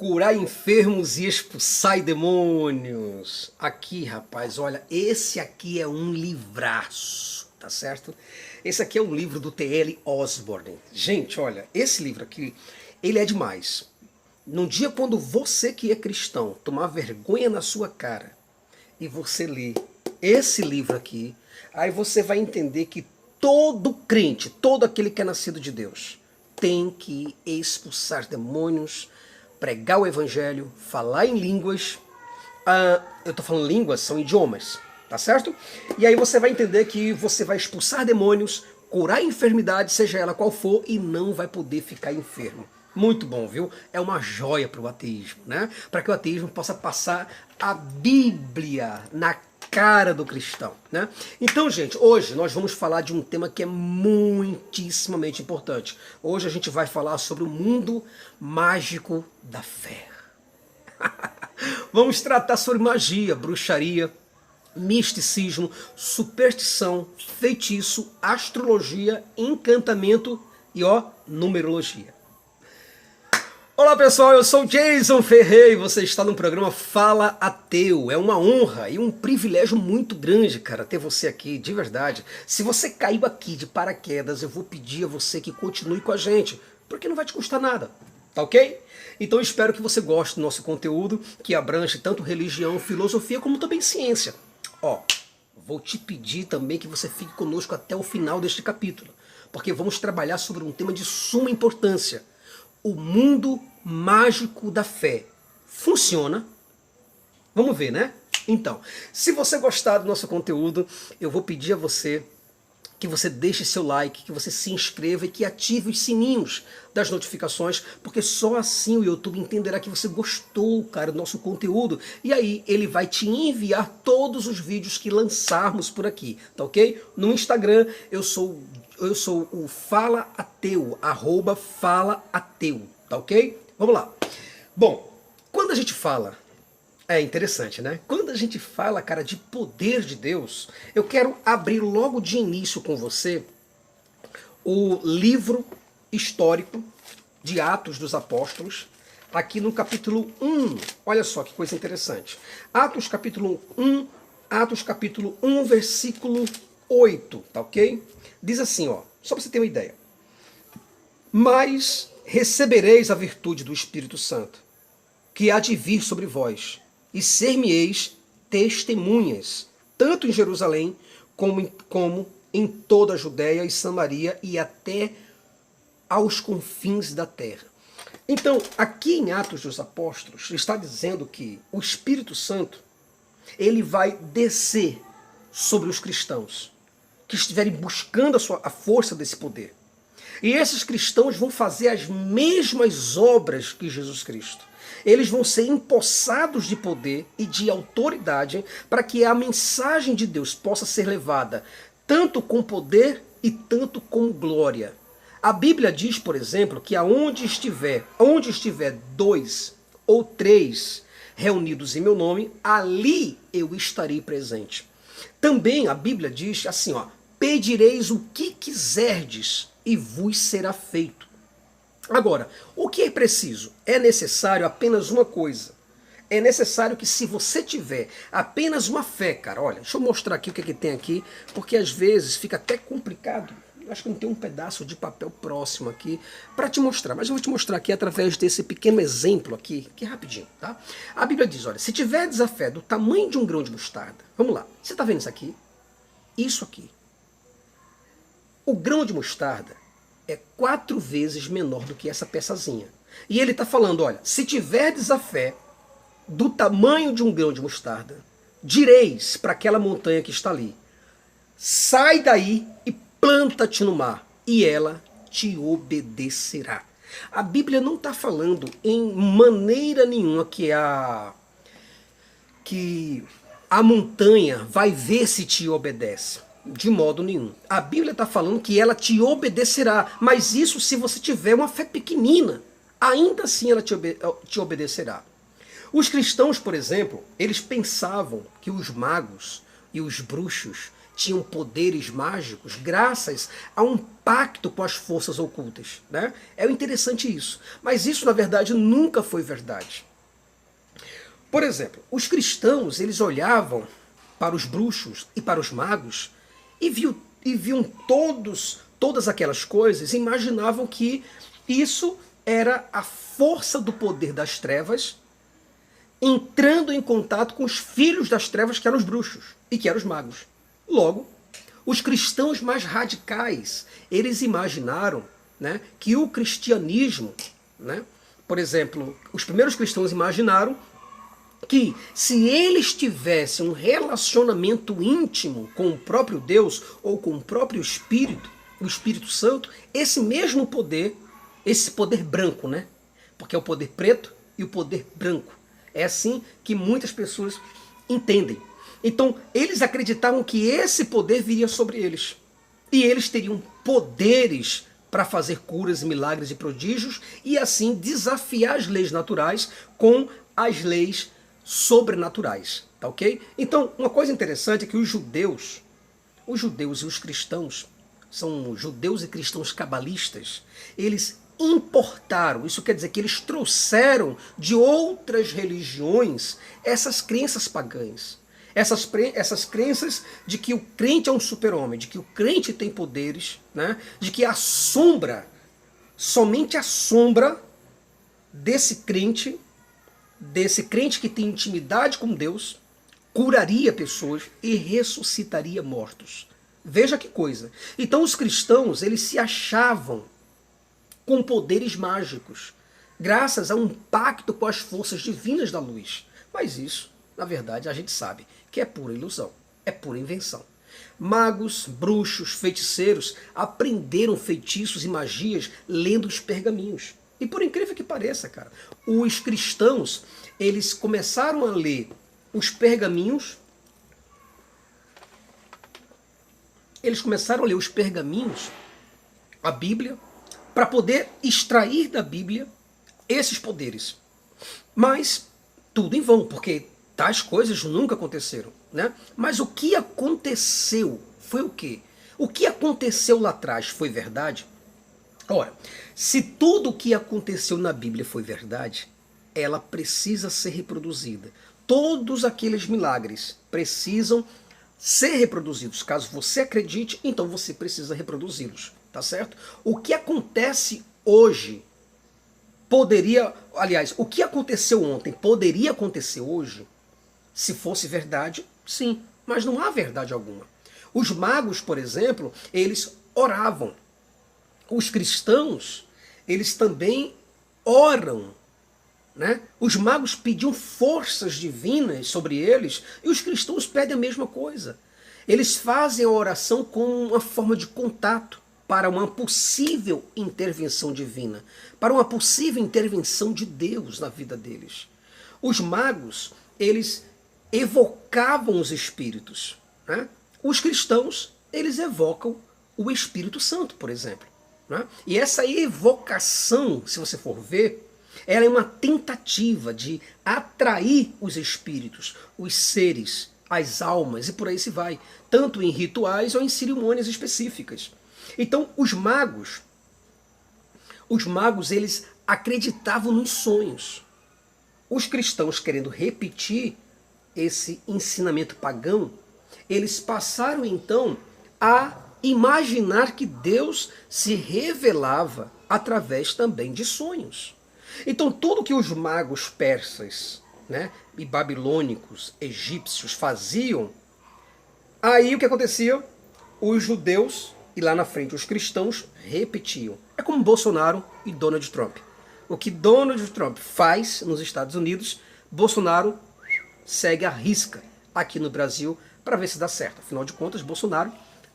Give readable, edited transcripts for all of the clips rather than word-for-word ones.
Curar enfermos e expulsar demônios. Aqui, rapaz, olha, esse aqui é um livraço, tá certo? Esse aqui é um livro do T.L. Osborne. Gente, olha, esse livro aqui, ele é demais. Num dia quando você que é cristão tomar vergonha na sua cara e você ler esse livro aqui, aí você vai entender que todo crente, todo aquele que é nascido de Deus, tem que expulsar demônios, pregar o evangelho, falar em línguas. Eu estou falando línguas, são idiomas, tá certo? E aí você vai entender que você vai expulsar demônios, curar a enfermidade, seja ela qual for, e não vai poder ficar enfermo. Muito bom, viu? É uma joia para o ateísmo, né? Para que o ateísmo possa passar a Bíblia na cara do cristão, né? Então, gente, hoje nós vamos falar de um tema que é muitíssimamente importante. Hoje a gente vai falar sobre o mundo mágico da fé. Vamos tratar sobre magia, bruxaria, misticismo, superstição, feitiço, astrologia, encantamento e, numerologia. Olá pessoal, eu sou Jason Ferreira e você está no programa Fala Ateu. É uma honra e um privilégio muito grande, cara, ter você aqui, de verdade. Se você caiu aqui de paraquedas, eu vou pedir a você que continue com a gente, porque não vai te custar nada, tá ok? Então eu espero que você goste do nosso conteúdo, que abrange tanto religião, filosofia, como também ciência. Vou te pedir também que você fique conosco até o final deste capítulo, porque vamos trabalhar sobre um tema de suma importância. O mundo mágico da fé funciona? Vamos ver, né? Então, se você gostar do nosso conteúdo, eu vou pedir a você que você deixe seu like, que você se inscreva e que ative os sininhos das notificações, porque só assim o YouTube entenderá que você gostou, cara, do nosso conteúdo, e aí ele vai te enviar todos os vídeos que lançarmos por aqui, tá ok? No Instagram eu sou o Fala Ateu, @Fala Ateu, tá ok? Vamos lá. Bom, quando a gente fala, é interessante, né? Quando a gente fala, cara, de poder de Deus, eu quero abrir logo de início com você o livro histórico de Atos dos Apóstolos, aqui no capítulo 1. Olha só que coisa interessante. Atos capítulo 1, versículo 8, tá ok? Diz assim, só para você ter uma ideia. Mas recebereis a virtude do Espírito Santo, que há de vir sobre vós, e ser-me-eis testemunhas, tanto em Jerusalém, como em toda a Judéia e Samaria, e até aos confins da terra. Então, aqui em Atos dos Apóstolos, está dizendo que o Espírito Santo, ele vai descer sobre os cristãos que estiverem buscando a força desse poder. E esses cristãos vão fazer as mesmas obras que Jesus Cristo. Eles vão ser empossados de poder e de autoridade para que a mensagem de Deus possa ser levada tanto com poder e tanto com glória. A Bíblia diz, por exemplo, que onde estiver 2 ou 3 reunidos em meu nome, ali eu estarei presente. Também a Bíblia diz assim, pedireis o que quiserdes e vos será feito. Agora, o que é preciso? É necessário apenas uma coisa. É necessário que, se você tiver apenas uma fé, cara, olha, deixa eu mostrar aqui o que tem aqui, porque às vezes fica até complicado. Eu acho que não tem um pedaço de papel próximo aqui para te mostrar, mas eu vou te mostrar aqui através desse pequeno exemplo aqui, que é rapidinho, tá? A Bíblia diz, olha, se tiverdes a fé do tamanho de um grão de mostarda, vamos lá, você está vendo isso aqui? Isso aqui. O grão de mostarda é 4 vezes menor do que essa peçazinha. E ele está falando, olha, se tiverdes a fé do tamanho de um grão de mostarda, direis para aquela montanha que está ali, sai daí e planta-te no mar, e ela te obedecerá. A Bíblia não está falando em maneira nenhuma que a montanha vai ver se te obedece. De modo nenhum. A Bíblia está falando que ela te obedecerá, mas isso se você tiver uma fé pequenina. Ainda assim ela te obedecerá. Os cristãos, por exemplo, eles pensavam que os magos e os bruxos tinham poderes mágicos graças a um pacto com as forças ocultas, né? É interessante isso. Mas isso, na verdade, nunca foi verdade. Por exemplo, os cristãos, eles olhavam para os bruxos e para os magos e viam todas aquelas coisas e imaginavam que isso era a força do poder das trevas entrando em contato com os filhos das trevas, que eram os bruxos e que eram os magos. Logo, os cristãos mais radicais, eles imaginaram, né, que o cristianismo, né, por exemplo, os primeiros cristãos imaginaram que se eles tivessem um relacionamento íntimo com o próprio Deus ou com o próprio Espírito, o Espírito Santo, esse mesmo poder, esse poder branco, né? Porque é o poder preto e o poder branco. É assim que muitas pessoas entendem. Então, eles acreditavam que esse poder viria sobre eles. E eles teriam poderes para fazer curas, milagres e prodígios e assim desafiar as leis naturais com as leis sobrenaturais, tá ok? Então, uma coisa interessante é que os judeus e os cristãos, são judeus e cristãos cabalistas, eles importaram, isso quer dizer que eles trouxeram de outras religiões essas crenças pagãs, essas crenças de que o crente é um super-homem, de que o crente tem poderes, né? De que a sombra, somente a sombra desse crente que tem intimidade com Deus, curaria pessoas e ressuscitaria mortos. Veja que coisa. Então os cristãos, eles se achavam com poderes mágicos, graças a um pacto com as forças divinas da luz. Mas isso, na verdade, a gente sabe que é pura ilusão, é pura invenção. Magos, bruxos, feiticeiros aprenderam feitiços e magias lendo os pergaminhos. E por incrível que pareça, cara, os cristãos, eles começaram a ler os pergaminhos, a Bíblia, para poder extrair da Bíblia esses poderes. Mas tudo em vão, porque tais coisas nunca aconteceram, né? Mas o que aconteceu foi o quê? O que aconteceu lá atrás foi verdade? Ora, se tudo o que aconteceu na Bíblia foi verdade, ela precisa ser reproduzida. Todos aqueles milagres precisam ser reproduzidos. Caso você acredite, então você precisa reproduzi-los, tá certo? O que acontece hoje poderia, aliás, o que aconteceu ontem poderia acontecer hoje, se fosse verdade, sim, mas não há verdade alguma. Os magos, por exemplo, eles oravam. Os cristãos, eles também oram, né? Os magos pediam forças divinas sobre eles e os cristãos pedem a mesma coisa. Eles fazem a oração como uma forma de contato para uma possível intervenção divina, para uma possível intervenção de Deus na vida deles. Os magos, eles evocavam os espíritos, né? Os cristãos, eles evocam o Espírito Santo, por exemplo. E essa evocação, se você for ver, ela é uma tentativa de atrair os espíritos, os seres, as almas e por aí se vai, tanto em rituais ou em cerimônias específicas. Então os magos eles acreditavam nos sonhos. Os cristãos, querendo repetir esse ensinamento pagão, eles passaram então a imaginar que Deus se revelava através também de sonhos. Então tudo que os magos persas, né, e babilônicos, egípcios faziam, aí o que acontecia? Os judeus e lá na frente os cristãos repetiam. É como Bolsonaro e Donald Trump. O que Donald Trump faz nos Estados Unidos, Bolsonaro segue à risca aqui no Brasil para ver se dá certo. Afinal de contas, Bolsonaro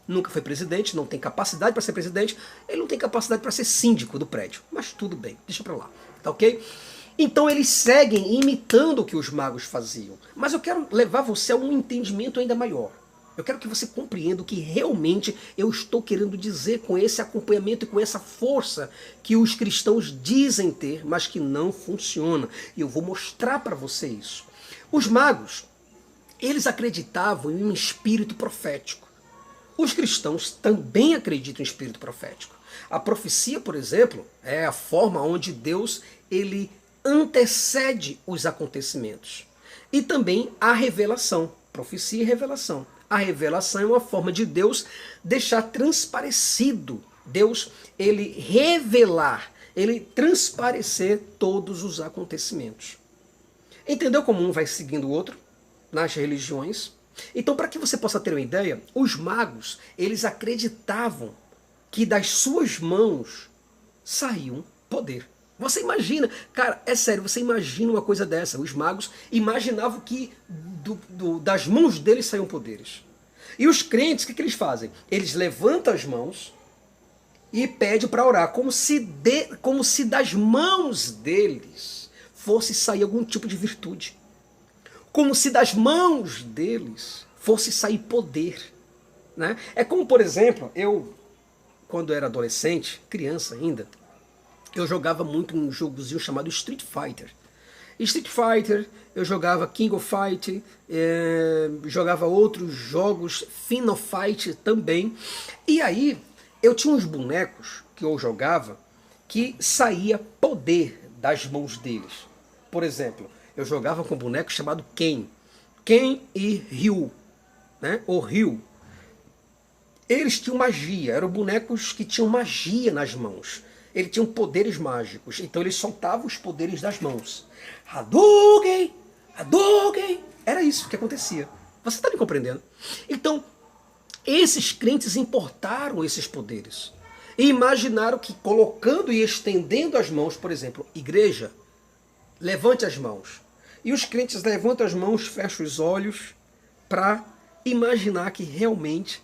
nunca foi presidente, não tem capacidade para ser presidente, ele não tem capacidade para ser síndico do prédio. Mas tudo bem, deixa para lá, tá ok? Então eles seguem imitando o que os magos faziam. Mas eu quero levar você a um entendimento ainda maior. Eu quero que você compreenda o que realmente eu estou querendo dizer com esse acompanhamento e com essa força que os cristãos dizem ter, mas que não funciona. E eu vou mostrar para você isso. Os magos, eles acreditavam em um espírito profético. Os cristãos também acreditam em espírito profético. A profecia, por exemplo, é a forma onde Deus ele antecede os acontecimentos. E também a revelação, profecia e revelação. A revelação é uma forma de Deus deixar transparecido, Deus ele revelar, ele transparecer todos os acontecimentos. Entendeu como um vai seguindo o outro nas religiões? Então, para que você possa ter uma ideia, os magos, eles acreditavam que das suas mãos saía um poder. Você imagina, cara, é sério, você imagina uma coisa dessa. Os magos imaginavam que das mãos deles saíam poderes. E os crentes, o que eles fazem? Eles levantam as mãos e pedem para orar, como se das mãos deles fosse sair algum tipo de virtude. Como se das mãos deles fosse sair poder. Né? É como, por exemplo, eu, quando era adolescente, criança ainda, eu jogava muito um jogozinho chamado Street Fighter. Street Fighter, eu jogava King of Fight, jogava outros jogos, Fin of Fight também. E aí, eu tinha uns bonecos que eu jogava que saía poder das mãos deles. Por exemplo, eu jogava com um boneco chamado Ken. Ken e Ryu, né? Ou Ryu. Eles tinham magia, eram bonecos que tinham magia nas mãos. Eles tinham poderes mágicos, então eles soltavam os poderes das mãos. Hadouken! Hadouken! Era isso que acontecia. Você está me compreendendo? Então, esses crentes importaram esses poderes. E imaginaram que colocando e estendendo as mãos, por exemplo, igreja, levante as mãos. E os crentes levantam as mãos, fecham os olhos para imaginar que realmente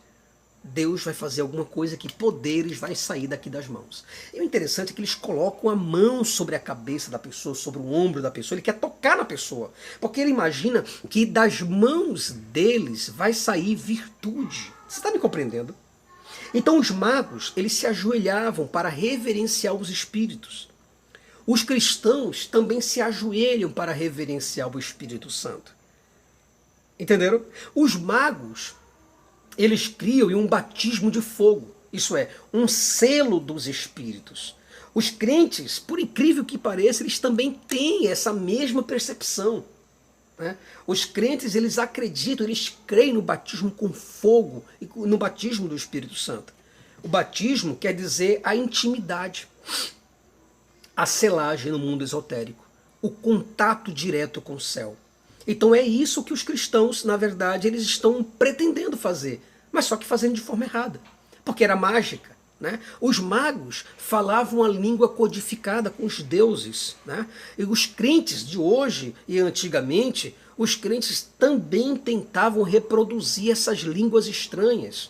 Deus vai fazer alguma coisa, que poderes vai sair daqui das mãos. E o interessante é que eles colocam a mão sobre a cabeça da pessoa, sobre o ombro da pessoa. Ele quer tocar na pessoa, porque ele imagina que das mãos deles vai sair virtude. Você está me compreendendo? Então os magos, eles se ajoelhavam para reverenciar os espíritos. Os cristãos também se ajoelham para reverenciar o Espírito Santo. Entenderam? Os magos, eles criam um batismo de fogo, isso é, um selo dos espíritos. Os crentes, por incrível que pareça, eles também têm essa mesma percepção. Né? Os crentes, eles acreditam, eles creem no batismo com fogo e no batismo do Espírito Santo. O batismo quer dizer a intimidade, a selagem no mundo esotérico, o contato direto com o céu. Então é isso que os cristãos, na verdade, eles estão pretendendo fazer, mas só que fazendo de forma errada, porque era mágica. Né? Os magos falavam a língua codificada com os deuses. Né? E os crentes de hoje e antigamente, os crentes também tentavam reproduzir essas línguas estranhas.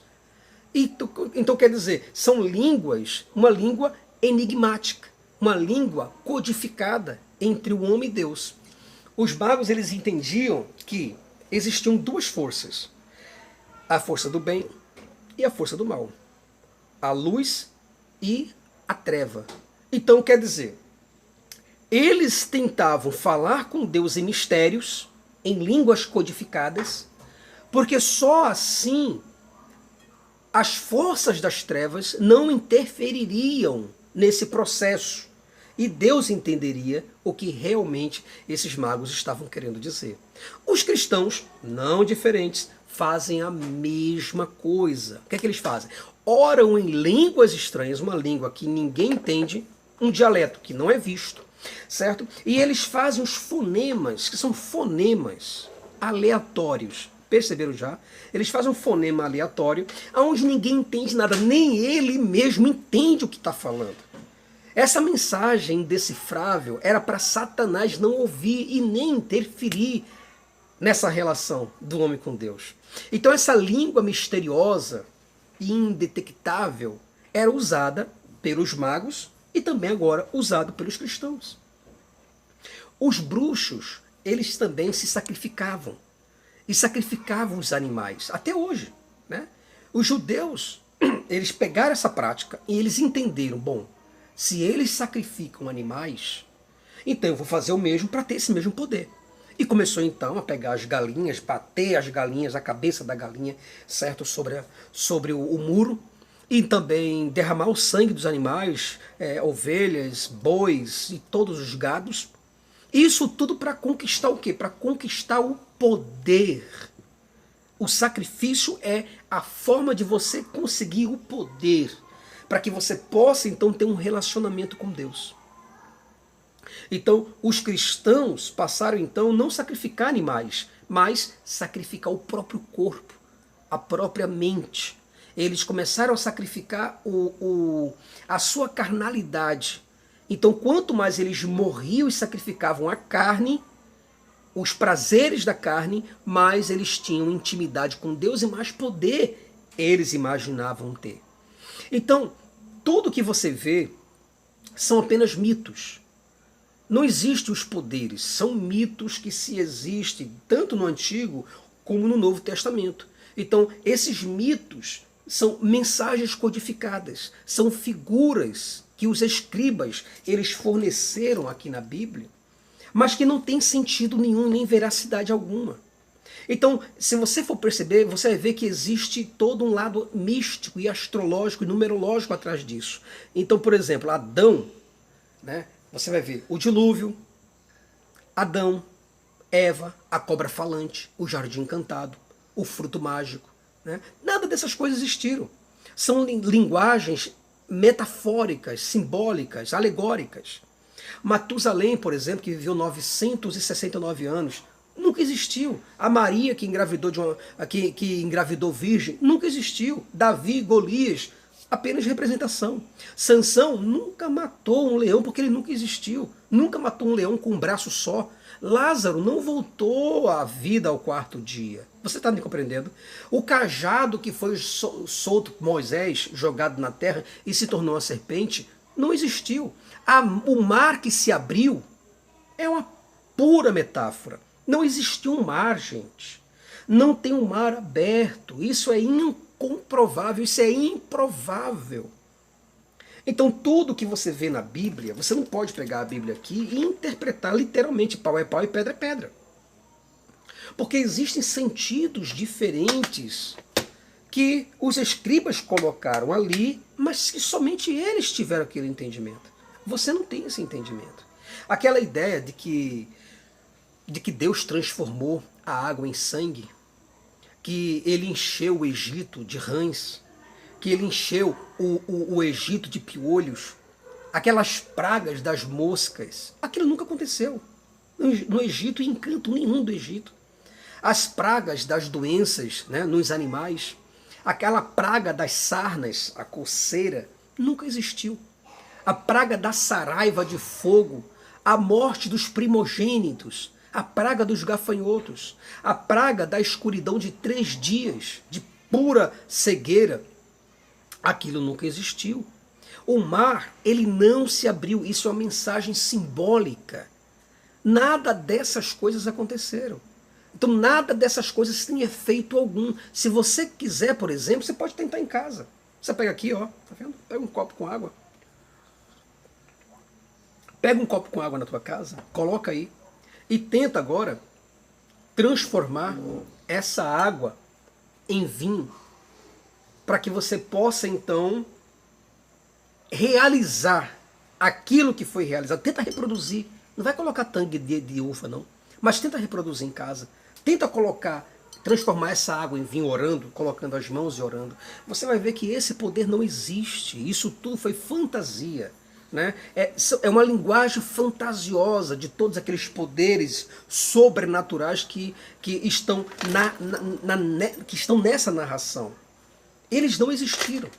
Então quer dizer, são línguas, uma língua enigmática, uma língua codificada entre o homem e Deus. Os magos, eles entendiam que existiam duas forças, a força do bem e a força do mal, a luz e a treva. Então quer dizer, eles tentavam falar com Deus em mistérios, em línguas codificadas, porque só assim as forças das trevas não interfeririam nesse processo e Deus entenderia o que realmente esses magos estavam querendo dizer. Os cristãos, não diferentes, fazem a mesma coisa. O que é que eles fazem? Oram em línguas estranhas, uma língua que ninguém entende, um dialeto que não é visto, certo? E eles fazem os fonemas, que são fonemas aleatórios. Perceberam já? Eles fazem um fonema aleatório, onde ninguém entende nada, nem ele mesmo entende o que está falando. Essa mensagem indecifrável era para Satanás não ouvir e nem interferir nessa relação do homem com Deus. Então essa língua misteriosa e indetectável era usada pelos magos e também agora usada pelos cristãos. Os bruxos, eles também se sacrificavam. E sacrificavam os animais, até hoje. Né? Os judeus, eles pegaram essa prática e eles entenderam, bom, se eles sacrificam animais, então eu vou fazer o mesmo para ter esse mesmo poder. E começou então a pegar as galinhas, bater as galinhas, a cabeça da galinha, certo, sobre o muro, e também derramar o sangue dos animais, ovelhas, bois e todos os gados. Isso tudo para conquistar o quê? Para conquistar o poder. O sacrifício é a forma de você conseguir o poder, para que você possa então ter um relacionamento com Deus. Então, os cristãos passaram então não sacrificar animais, mas sacrificar o próprio corpo, a própria mente. Eles começaram a sacrificar a sua carnalidade. Então, quanto mais eles morriam e sacrificavam a carne, os prazeres da carne, mais eles tinham intimidade com Deus e mais poder eles imaginavam ter. Então, tudo que você vê são apenas mitos. Não existem os poderes, são mitos que se existem tanto no Antigo como no Novo Testamento. Então, esses mitos são mensagens codificadas, são figuras que os escribas eles forneceram aqui na Bíblia, mas que não tem sentido nenhum, nem veracidade alguma. Então, se você for perceber, você vai ver que existe todo um lado místico e astrológico e numerológico atrás disso. Então, por exemplo, Adão, né, você vai ver o dilúvio, Adão, Eva, a cobra falante, o jardim encantado, o fruto mágico. Né? Nada dessas coisas existiram. São linguagens metafóricas, simbólicas, alegóricas. Matusalém, por exemplo, que viveu 969 anos, nunca existiu. A Maria, que engravidou, que engravidou virgem, nunca existiu. Davi, Golias, apenas representação. Sansão nunca matou um leão porque ele nunca existiu. Nunca matou um leão com um braço só. Lázaro não voltou à vida ao quarto dia. Você está me compreendendo? O cajado que foi solto por Moisés, jogado na terra e se tornou uma serpente, não existiu. O mar que se abriu é uma pura metáfora. Não existiu um mar, gente. Não tem um mar aberto. Isso é incomprovável, isso é improvável. Então tudo que você vê na Bíblia, você não pode pegar a Bíblia aqui e interpretar literalmente pau é pau e pedra é pedra. Porque existem sentidos diferentes que os escribas colocaram ali, mas que somente eles tiveram aquele entendimento. Você não tem esse entendimento. Aquela ideia de que Deus transformou a água em sangue, que ele encheu o Egito de rãs, que ele encheu o Egito de piolhos, aquelas pragas das moscas, aquilo nunca aconteceu no Egito, em canto nenhum do Egito. As pragas das doenças, né, nos animais, aquela praga das sarnas, a coceira, nunca existiu. A praga da saraiva de fogo, a morte dos primogênitos, a praga dos gafanhotos, a praga da escuridão de 3 dias, de pura cegueira, aquilo nunca existiu. O mar, ele não se abriu, isso é uma mensagem simbólica. Nada dessas coisas aconteceram. Então nada dessas coisas tem efeito algum. Se você quiser, por exemplo, você pode tentar em casa. Você pega aqui, ó, tá vendo? Pega um copo com água. Pega um copo com água na tua casa, coloca aí e tenta agora transformar essa água em vinho, para que você possa então realizar aquilo que foi realizado. Tenta reproduzir. Não vai colocar tangue de uva, não. Mas tenta reproduzir em casa. Tenta transformar essa água em vinho orando, colocando as mãos e orando. Você vai ver que esse poder não existe. Isso tudo foi fantasia. Né? É uma linguagem fantasiosa de todos aqueles poderes sobrenaturais que estão que estão nessa narração. Eles não existiram.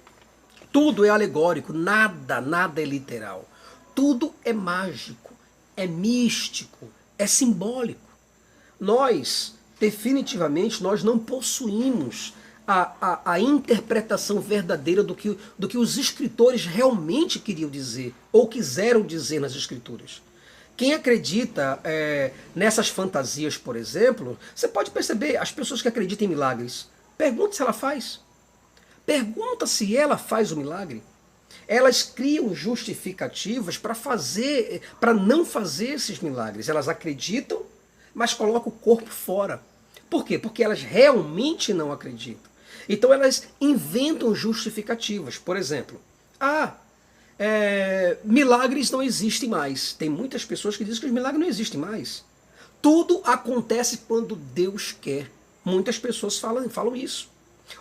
Tudo é alegórico, nada é literal. Tudo é mágico, é místico, é simbólico. Nós, definitivamente, nós não possuímos a interpretação verdadeira do que os escritores realmente queriam dizer, ou quiseram dizer nas escrituras. Quem acredita nessas fantasias, por exemplo, você pode perceber, as pessoas que acreditam em milagres, pergunta se ela faz. Pergunta se ela faz o milagre. Elas criam justificativas para não fazer esses milagres. Elas acreditam, mas colocam o corpo fora. Por quê? Porque elas realmente não acreditam. Então elas inventam justificativas. Por exemplo, milagres não existem mais. Tem muitas pessoas que dizem que os milagres não existem mais. Tudo acontece quando Deus quer. Muitas pessoas falam isso.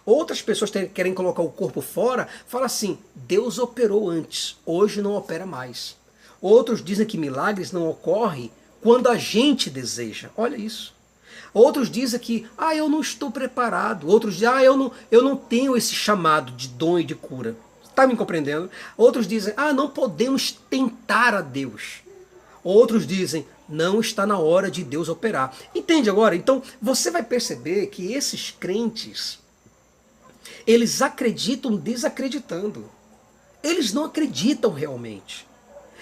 Outras pessoas querem colocar o corpo fora, falam assim, Deus operou antes, hoje não opera mais. Outros dizem que milagres não ocorrem quando a gente deseja. Olha isso. Outros dizem que, eu não estou preparado. Outros dizem, eu não tenho esse chamado de dom e de cura. Está me compreendendo? Outros dizem, não podemos tentar a Deus. Outros dizem, não está na hora de Deus operar. Entende agora? Então, você vai perceber que esses crentes, eles acreditam desacreditando. Eles não acreditam realmente.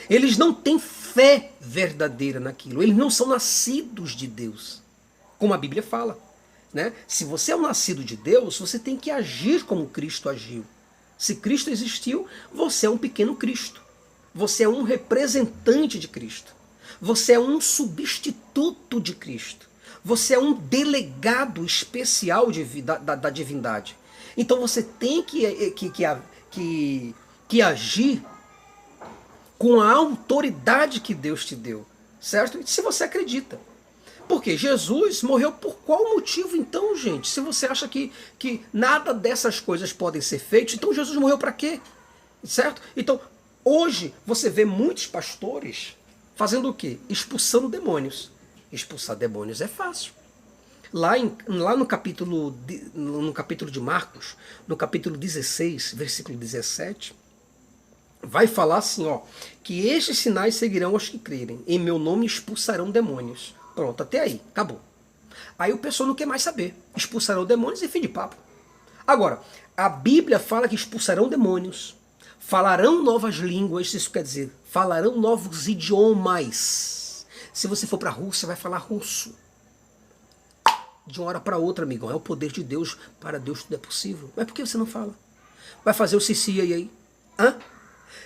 Eles não têm fé verdadeira naquilo. Eles não são nascidos de Deus. Como a Bíblia fala. Né? Se você é um nascido de Deus, você tem que agir como Cristo agiu. Se Cristo existiu, você é um pequeno Cristo. Você é um representante de Cristo. Você é um substituto de Cristo. Você é um delegado especial da divindade. Então você tem que agir com a autoridade que Deus te deu. Certo? Se você acredita. Porque Jesus morreu por qual motivo então, gente? Se você acha que nada dessas coisas podem ser feitas, então Jesus morreu para quê? Certo? Então, hoje você vê muitos pastores fazendo o quê? Expulsando demônios. Expulsar demônios é fácil. Lá no capítulo de Marcos, no capítulo 16, versículo 17, vai falar assim, que estes sinais seguirão aos que crerem. Em meu nome expulsarão demônios. Pronto, até aí, acabou. Aí o pessoal não quer mais saber. Expulsarão demônios e fim de papo. Agora, a Bíblia fala que expulsarão demônios, falarão novas línguas, isso quer dizer, falarão novos idiomas. Se você for para a Rússia, vai falar russo. De uma hora para outra, amigão, é o poder de Deus, para Deus tudo é possível. Mas por que você não fala? Vai fazer o Cici aí?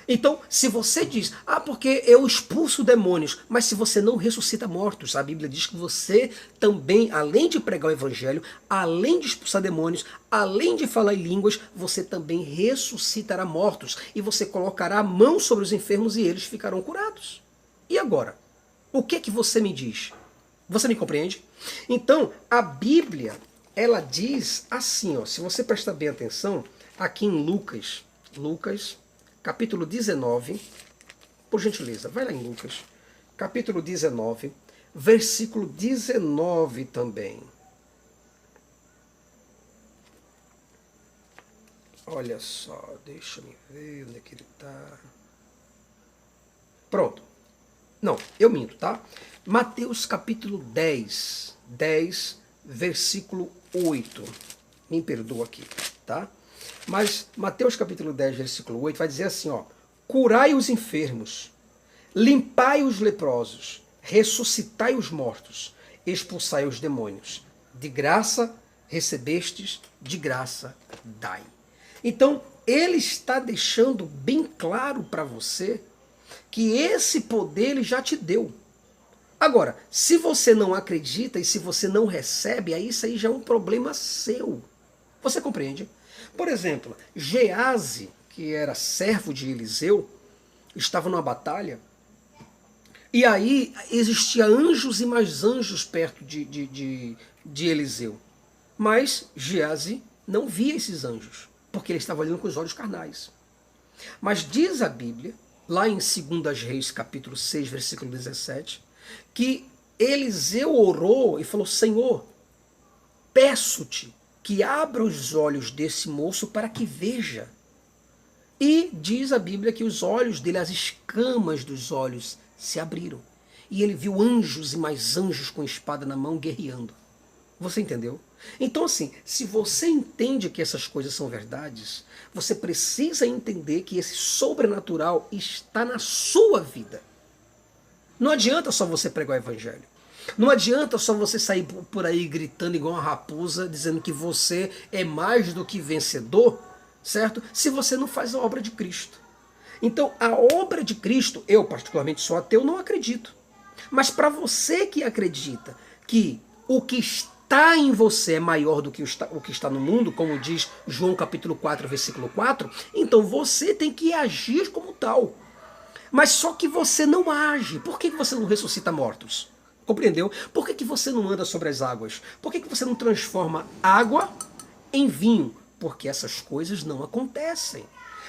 Então, se você diz, porque eu expulso demônios, mas se você não ressuscita mortos, a Bíblia diz que você também, além de pregar o evangelho, além de expulsar demônios, além de falar em línguas, você também ressuscitará mortos, e você colocará a mão sobre os enfermos e eles ficarão curados. E agora? O que você me diz? Você me compreende? Então, a Bíblia, ela diz assim, se você prestar bem atenção, aqui em Lucas, capítulo 19, por gentileza, vai lá em Lucas, capítulo 19, versículo 19 também. Olha só, deixa eu ver onde é que ele está. Pronto. Não, eu minto, tá? Mateus capítulo 10, versículo 8. Me perdoa aqui, tá? Mas Mateus capítulo 10, versículo 8 vai dizer assim, curai os enfermos, limpai os leprosos, ressuscitai os mortos, expulsai os demônios. De graça recebestes, de graça dai. Então, ele está deixando bem claro para você que esse poder ele já te deu. Agora, se você não acredita e se você não recebe, aí isso aí já é um problema seu. Você compreende? Por exemplo, Gease, que era servo de Eliseu, estava numa batalha, e aí existia anjos e mais anjos perto de Eliseu. Mas Gease não via esses anjos, porque ele estava olhando com os olhos carnais. Mas diz a Bíblia, lá em 2 Reis, capítulo 6, versículo 17, que Eliseu orou e falou, Senhor, peço-te que abra os olhos desse moço para que veja. E diz a Bíblia que os olhos dele, as escamas dos olhos se abriram. E ele viu anjos e mais anjos com espada na mão guerreando. Você entendeu? Então assim, se você entende que essas coisas são verdades, você precisa entender que esse sobrenatural está na sua vida. Não adianta só você pregar o evangelho. Não adianta só você sair por aí gritando igual uma raposa, dizendo que você é mais do que vencedor, certo? Se você não faz a obra de Cristo. Então, a obra de Cristo, eu particularmente sou ateu, não acredito. Mas para você que acredita, que o que está em você é maior do que o que está no mundo, como diz João capítulo 4, versículo 4, então você tem que agir como tal. Mas só que você não age. Por que você não ressuscita mortos? Compreendeu? Por que você não anda sobre as águas? Por que você não transforma água em vinho? Porque essas coisas não acontecem.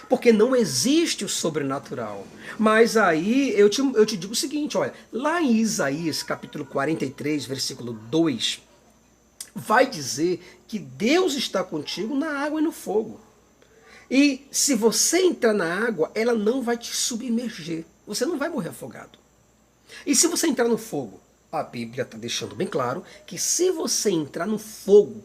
Porque não existe o sobrenatural. Mas aí eu te digo o seguinte, olha, lá em Isaías capítulo 43, versículo 2, vai dizer que Deus está contigo na água e no fogo. E se você entrar na água, ela não vai te submerger. Você não vai morrer afogado. E se você entrar no fogo, a Bíblia está deixando bem claro que se você entrar no fogo,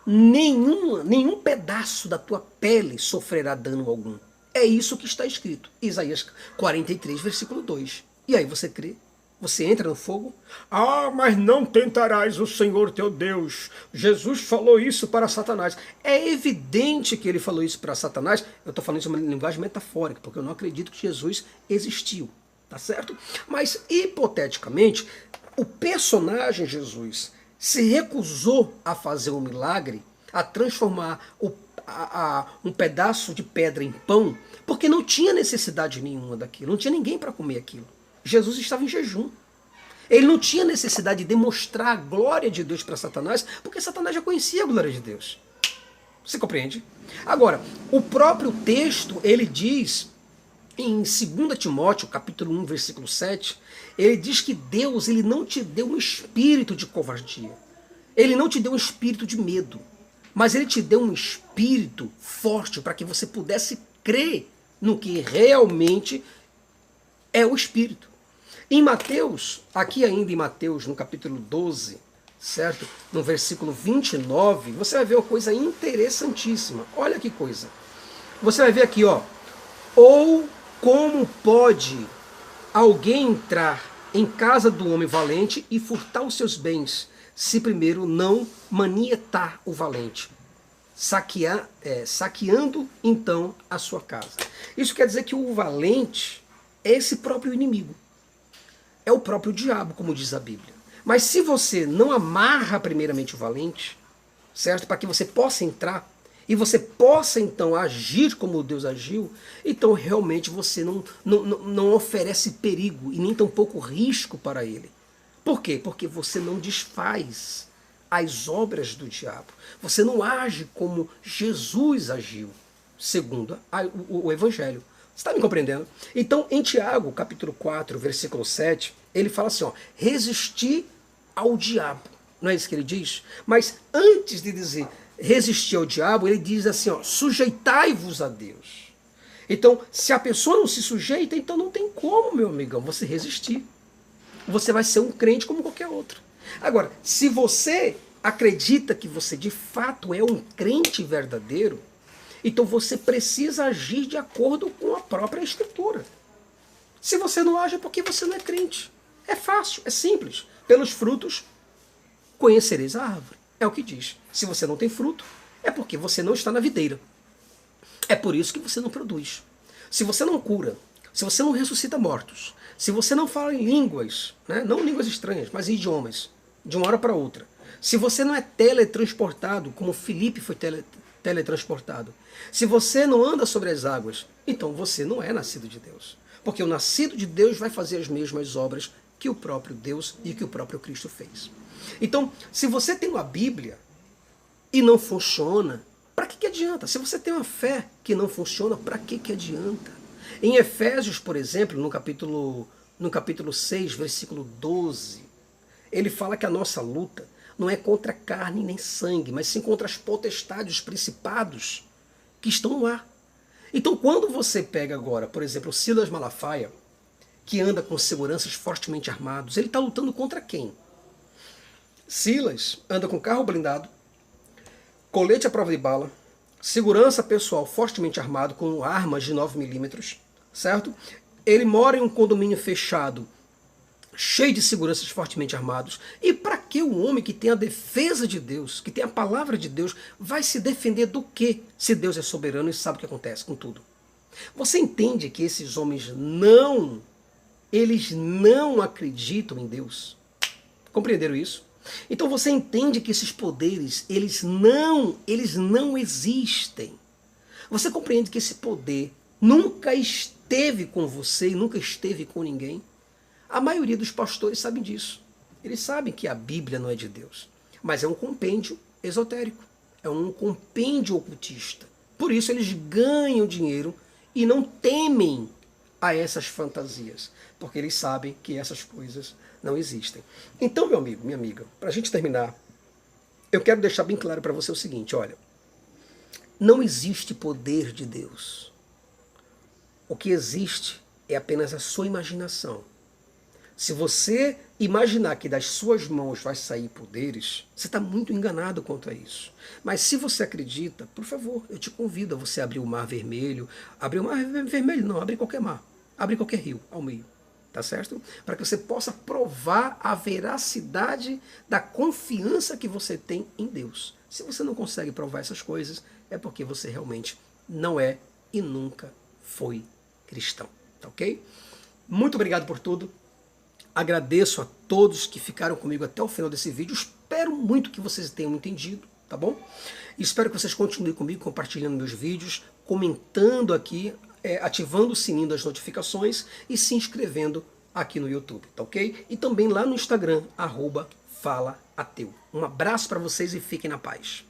nenhum pedaço da tua pele sofrerá dano algum. É isso que está escrito. Isaías 43, versículo 2. E aí você crê? Você entra no fogo? Ah, mas não tentarás o Senhor teu Deus. Jesus falou isso para Satanás. É evidente que ele falou isso para Satanás. Eu estou falando isso em uma linguagem metafórica, porque eu não acredito que Jesus existiu. Tá certo? Mas, hipoteticamente, o personagem Jesus se recusou a fazer um milagre, a transformar um pedaço de pedra em pão, porque não tinha necessidade nenhuma daquilo. Não tinha ninguém para comer aquilo. Jesus estava em jejum. Ele não tinha necessidade de demonstrar a glória de Deus para Satanás, porque Satanás já conhecia a glória de Deus. Você compreende? Agora, o próprio texto, ele diz, em 2 Timóteo, capítulo 1, versículo 7, ele diz que Deus ele não te deu um espírito de covardia. Ele não te deu um espírito de medo. Mas ele te deu um espírito forte para que você pudesse crer no que realmente é o espírito. Em Mateus, aqui ainda em Mateus, no capítulo 12, certo? No versículo 29, você vai ver uma coisa interessantíssima. Olha que coisa. Você vai ver aqui, ó. Ou como pode alguém entrar em casa do homem valente e furtar os seus bens, se primeiro não manietar o valente, saqueando então a sua casa. Isso quer dizer que o valente é esse próprio inimigo. É o próprio diabo, como diz a Bíblia. Mas se você não amarra primeiramente o valente, certo? Para que você possa entrar e você possa então agir como Deus agiu, então realmente você não oferece perigo e nem tampouco risco para ele. Por quê? Porque você não desfaz as obras do diabo. Você não age como Jesus agiu, segundo o Evangelho. Você está me compreendendo? Então, em Tiago, capítulo 4, versículo 7, ele fala assim, ó, resistir ao diabo. Não é isso que ele diz? Mas antes de dizer resistir ao diabo, ele diz assim, ó, sujeitai-vos a Deus. Então, se a pessoa não se sujeita, então não tem como, meu amigão, você resistir. Você vai ser um crente como qualquer outro. Agora, se você acredita que você de fato é um crente verdadeiro, então você precisa agir de acordo com a própria Escritura. Se você não age é porque você não é crente. É fácil, é simples. Pelos frutos conhecereis a árvore. É o que diz. Se você não tem fruto, é porque você não está na videira. É por isso que você não produz. Se você não cura, se você não ressuscita mortos, se você não fala em línguas, né? Não línguas estranhas, mas idiomas, de uma hora para outra, se você não é teletransportado, como Filipe foi teletransportado, se você não anda sobre as águas, então você não é nascido de Deus. Porque o nascido de Deus vai fazer as mesmas obras que o próprio Deus e que o próprio Cristo fez. Então, se você tem uma Bíblia e não funciona, para que adianta? Se você tem uma fé que não funciona, para que adianta? Em Efésios, por exemplo, no capítulo 6, versículo 12, ele fala que a nossa luta não é contra carne nem sangue, mas sim contra as potestades, os principados que estão no ar. Então, quando você pega agora, por exemplo, o Silas Malafaia, que anda com seguranças fortemente armados, ele está lutando contra quem? Silas anda com carro blindado, colete à prova de bala, segurança pessoal fortemente armado com armas de 9 milímetros, certo? Ele mora em um condomínio fechado, cheio de seguranças fortemente armados. E para que o homem que tem a defesa de Deus, que tem a palavra de Deus, vai se defender do quê? Se Deus é soberano e sabe o que acontece com tudo. Você entende que esses homens eles não acreditam em Deus? Compreenderam isso? Então você entende que esses poderes, eles não existem. Você compreende que esse poder nunca esteve com você e nunca esteve com ninguém? A maioria dos pastores sabem disso. Eles sabem que a Bíblia não é de Deus, mas é um compêndio esotérico, é um compêndio ocultista. Por isso eles ganham dinheiro e não temem a essas fantasias, porque eles sabem que essas coisas não existem. Então, meu amigo, minha amiga, para a gente terminar, eu quero deixar bem claro para você o seguinte, olha, não existe poder de Deus. O que existe é apenas a sua imaginação. Se você imaginar que das suas mãos vai sair poderes, você está muito enganado quanto a isso. Mas se você acredita, por favor, eu te convido a você abrir o Mar Vermelho. Abrir o Mar Vermelho não, abrir qualquer mar. Abrir qualquer rio ao meio. Tá certo? Para que você possa provar a veracidade da confiança que você tem em Deus. Se você não consegue provar essas coisas, é porque você realmente não é e nunca foi cristão. Tá ok? Muito obrigado por tudo. Agradeço a todos que ficaram comigo até o final desse vídeo. Espero muito que vocês tenham entendido, tá bom? Espero que vocês continuem comigo compartilhando meus vídeos, comentando aqui, ativando o sininho das notificações e se inscrevendo aqui no YouTube, tá ok? E também lá no Instagram, @falaateu. Um abraço para vocês e fiquem na paz.